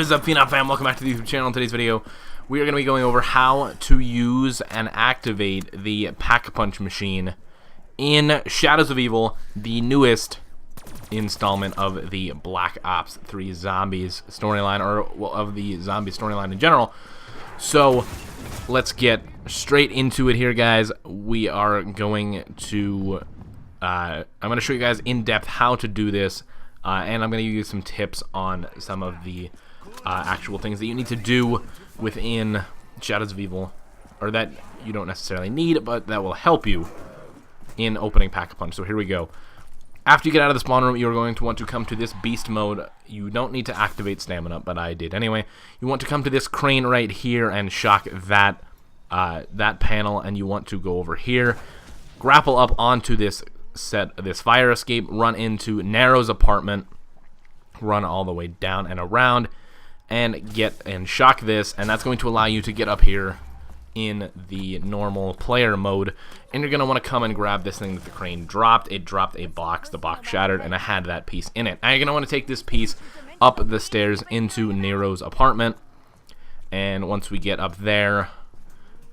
is up, Phenom fam? Welcome back to the YouTube channel. In today's video, we are going to be going over how to use and activate the Pack-a-Punch machine in Shadows of Evil, the newest installment of the Black Ops 3 Zombies storyline, or well, of the zombie storyline in general. So, let's get straight into it here, guys. We are going to... I'm going to show you guys in depth how to do this, and I'm going to give you some tips on some of the actual things that you need to do within Shadows of Evil, or that you don't necessarily need, but that will help you in opening Pack-a-Punch. So here we go. After you get out of the spawn room, you're going to want to come to this beast mode. You don't need to activate stamina, but I did anyway. You want to come to this crane right here and shock that that panel, and you want to go over here, grapple up onto this fire escape, run into Narrow's apartment, run all the way down and around, and shock this, and that's going to allow you to get up here in the normal player mode. And you're going to want to come and grab this thing that the crane dropped. It dropped a box, the box shattered, and I had that piece in it. Now you're going to want to take this piece up the stairs into Nero's apartment, and once we get up there,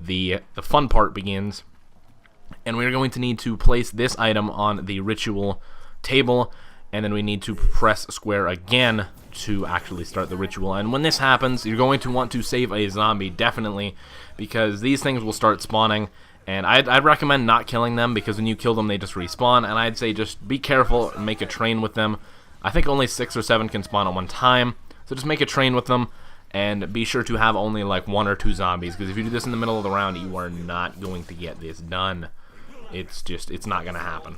the fun part begins. And we're going to need to place this item on the ritual table, and then we need to press square again to actually start the ritual. And when this happens, you're going to want to save a zombie, definitely, because these things will start spawning, and I'd recommend not killing them, because when you kill them they just respawn, and I'd say just be careful and make a train with them. I think only 6 or 7 can spawn at one time, so just make a train with them, and be sure to have only like 1 or 2 zombies, because if you do this in the middle of the round, you are not going to get this done. It's not going to happen.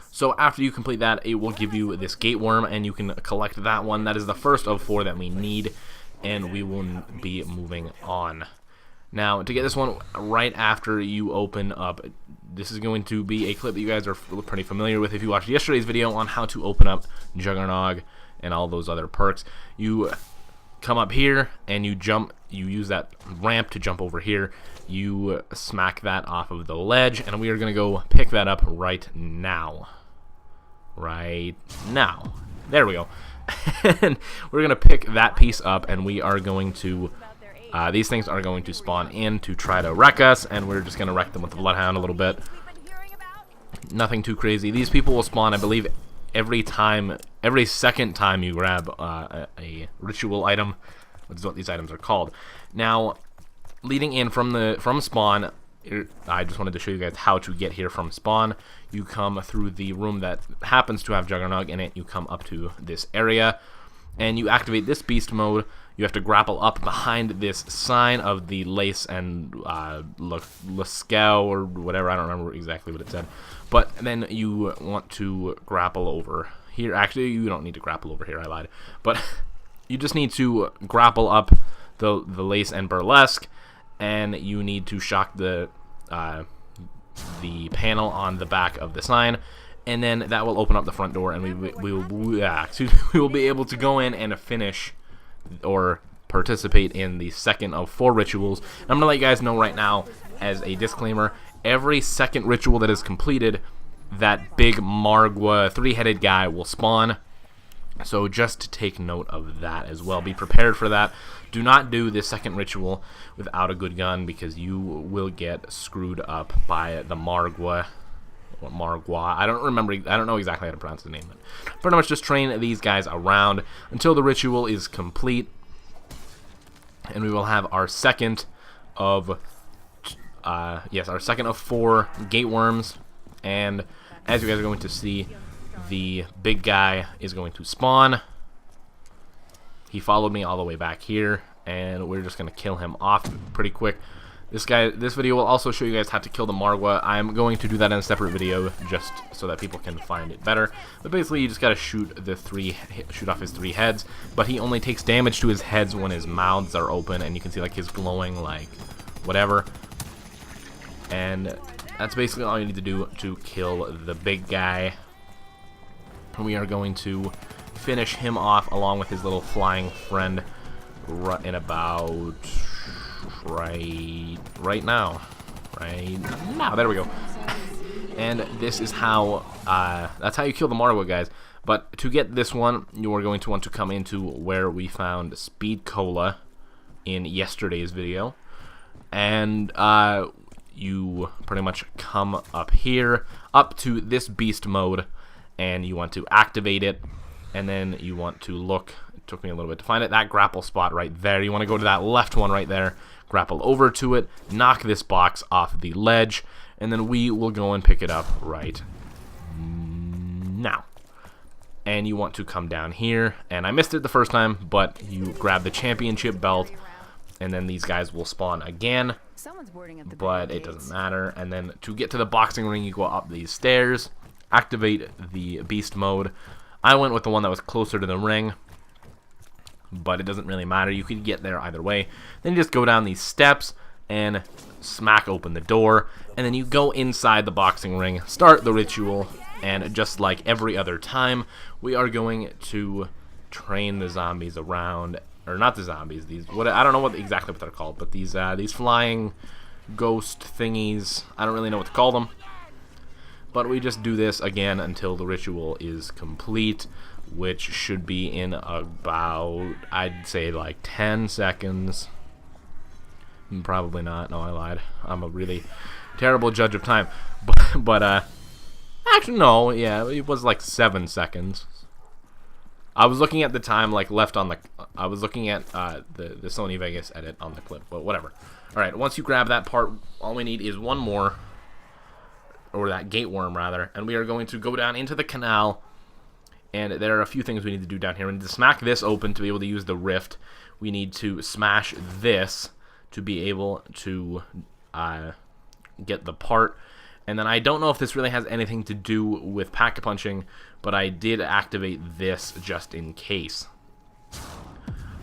So after you complete that, it will give you this gate worm, and you can collect that one. That is the first of 4 that we need, and we will be moving on. Now, to get this one right after you open up, this is going to be a clip that you guys are pretty familiar with if you watched yesterday's video on how to open up Juggernog and all those other perks. You come up here and you jump, you use that ramp to jump over here, you smack that off of the ledge, and we are going to go pick that up right now. There we go. And we're going to pick that piece up, and we are going to these things are going to spawn in to try to wreck us, and we're just going to wreck them with the Bloodhound a little bit. Nothing too crazy. These people will spawn, I believe, every second time you grab a ritual item, which is what these items are called. Now, leading in from spawn, I just wanted to show you guys how to get here from spawn. You come through the room that happens to have Juggernog in it. You come up to this area, and you activate this beast mode. You have to grapple up behind this sign of the Lace and Lascaux or whatever. I don't remember exactly what it said. But then you want to grapple over here. Actually, you don't need to grapple over here. I lied. But you just need to grapple up the Lace and Burlesque, and you need to shock the panel on the back of the sign, and then that will open up the front door, and we will be able to go in and finish or participate in the second of 4 rituals. And I'm gonna let you guys know right now, as a disclaimer, every second ritual that is completed, that big Margwa 3-headed guy will spawn. So just take note of that as well. Be prepared for that. Do not do this second ritual without a good gun, because you will get screwed up by the Margwa. Or Margwa. I don't know exactly how to pronounce the name. But pretty much just train these guys around until the ritual is complete. And we will have our second of our second of 4 gate worms. And as you guys are going to see, the big guy is going to spawn. He followed me all the way back here, and we're just going to kill him off pretty quick. This video will also show you guys how to kill the Margwa. I'm going to do that in a separate video just so that people can find it better. But basically, you just got to shoot off his 3 heads, but he only takes damage to his heads when his mouths are open, and you can see like his glowing like whatever. And that's basically all you need to do to kill the big guy. We are going to finish him off along with his little flying friend in about right now. There we go. And this is how that's how you kill the Margwa, guys. But to get this one, you are going to want to come into where we found Speed Cola in yesterday's video. And you pretty much come up here, up to this beast mode, and you want to activate it. And then you want to look, it took me a little bit to find it, that grapple spot right there. You want to go to that left one right there, grapple over to it, knock this box off the ledge, and then we will go and pick it up right now. And you want to come down here, and I missed it the first time, but you grab the championship belt, and then these guys will spawn again, but it doesn't matter. And then to get to the boxing ring, you go up these stairs, activate the beast mode. I went with the one that was closer to the ring, but it doesn't really matter. You can get there either way. Then you just go down these steps and smack open the door, and then you go inside the boxing ring, start the ritual, and just like every other time, we are going to train the zombies around, or not the zombies, these, what, I don't know exactly what they're called, but these flying ghost thingies, I don't really know what to call them. But we just do this again until the ritual is complete, which should be in about, I'd say, like 10 seconds. Probably not. No, I lied. I'm a really terrible judge of time. But actually, no. Yeah, it was like 7 seconds. I was looking at the time, like, left on the... I was looking at the Sony Vegas edit on the clip, but whatever. Alright, once you grab that part, all we need is one more... or that gate worm rather, and we are going to go down into the canal, and there are a few things we need to do down here. We need to smack this open to be able to use the rift. We need to smash this to be able to get the part, and then I don't know if this really has anything to do with pack-a-punching, but I did activate this just in case.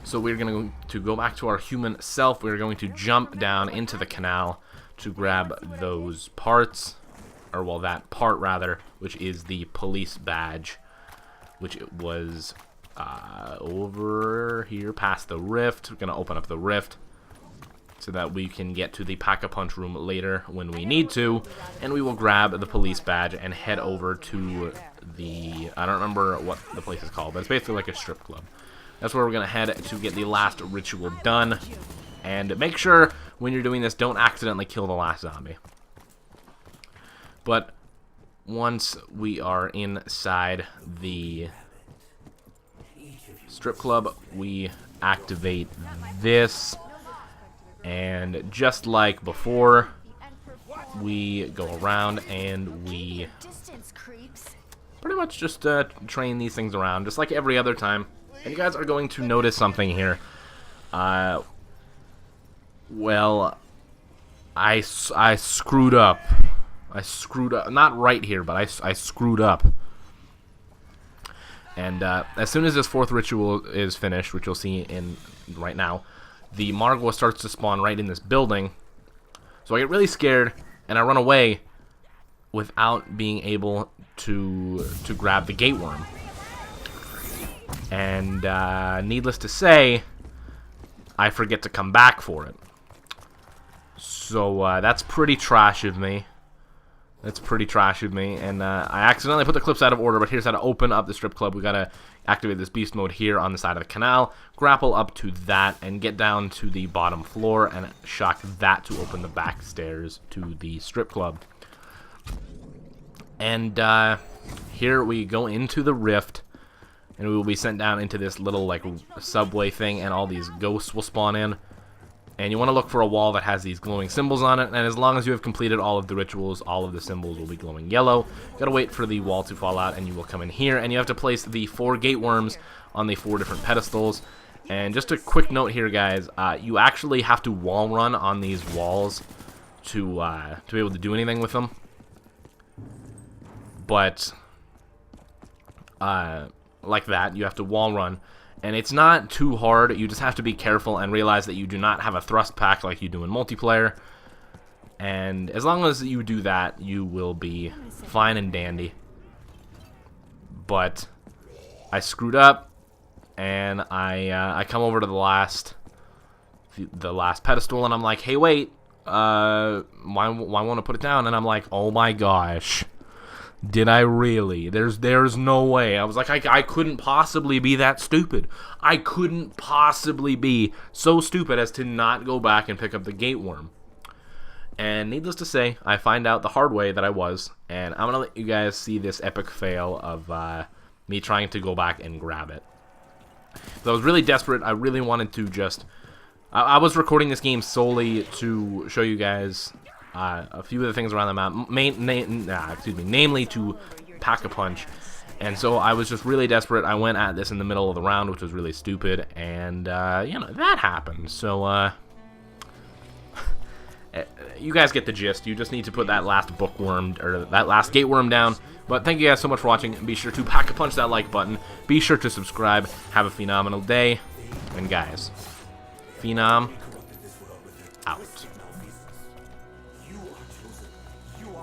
So we're going to go back to our human self. We're going to jump down into the canal to grab those parts. Or, well, that part, rather, which is the police badge, which it was over here past the rift. We're going to open up the rift so that we can get to the Pack-a-Punch room later when we need to, and we will grab the police badge and head over to the, I don't remember what the place is called, but it's basically like a strip club. That's where we're going to head to get the last ritual done, and make sure when you're doing this, don't accidentally kill the last zombie. But once we are inside the strip club, we activate this, and just like before, we go around and we pretty much just train these things around, just like every other time. And you guys are going to notice something here. Well, I screwed up. I screwed up, not right here, but I screwed up. And as soon as this fourth ritual is finished, which you'll see in right now, the Margwa starts to spawn right in this building. So I get really scared, and I run away without being able to grab the gate worm. And needless to say, I forget to come back for it. So that's pretty trash of me. That's pretty trash of me, and I accidentally put the clips out of order, but here's how to open up the strip club. We gotta activate this beast mode here on the side of the canal, grapple up to that, and get down to the bottom floor, and shock that to open the back stairs to the strip club. And here we go into the rift, and we will be sent down into this little, like, subway thing, and all these ghosts will spawn in. And you want to look for a wall that has these glowing symbols on it, and as long as you have completed all of the rituals, all of the symbols will be glowing yellow. You gotta wait for the wall to fall out, and you will come in here, and you have to place the 4 gate worms on the 4 different pedestals. And just a quick note here, guys, you actually have to wall run on these walls to be able to do anything with them. But like that, you have to wall run. And it's not too hard, you just have to be careful and realize that you do not have a thrust pack like you do in multiplayer. And as long as you do that, you will be fine and dandy. But I screwed up, and I come over to the last pedestal, and I'm like, hey, wait, why won't I put it down? And I'm like, oh my gosh, Did I really? There's no way. I was like, I couldn't possibly be that stupid. I couldn't possibly be so stupid as to not go back and pick up the gate worm. And needless to say, I find out the hard way that I was, and I'm gonna let you guys see this epic fail of me trying to go back and grab it. So I was really desperate. I really wanted to just... I was recording this game solely to show you guys a few of the things around the map, namely to Pack-a-Punch. And so I was just really desperate. I went at this in the middle of the round, which was really stupid, and you know, that happened. So you guys get the gist. You just need to put that last bookworm, or that last gate worm down. But thank you guys so much for watching. Be sure to Pack-a-Punch that like button. Be sure to subscribe. Have a phenomenal day. And guys, Phenom out.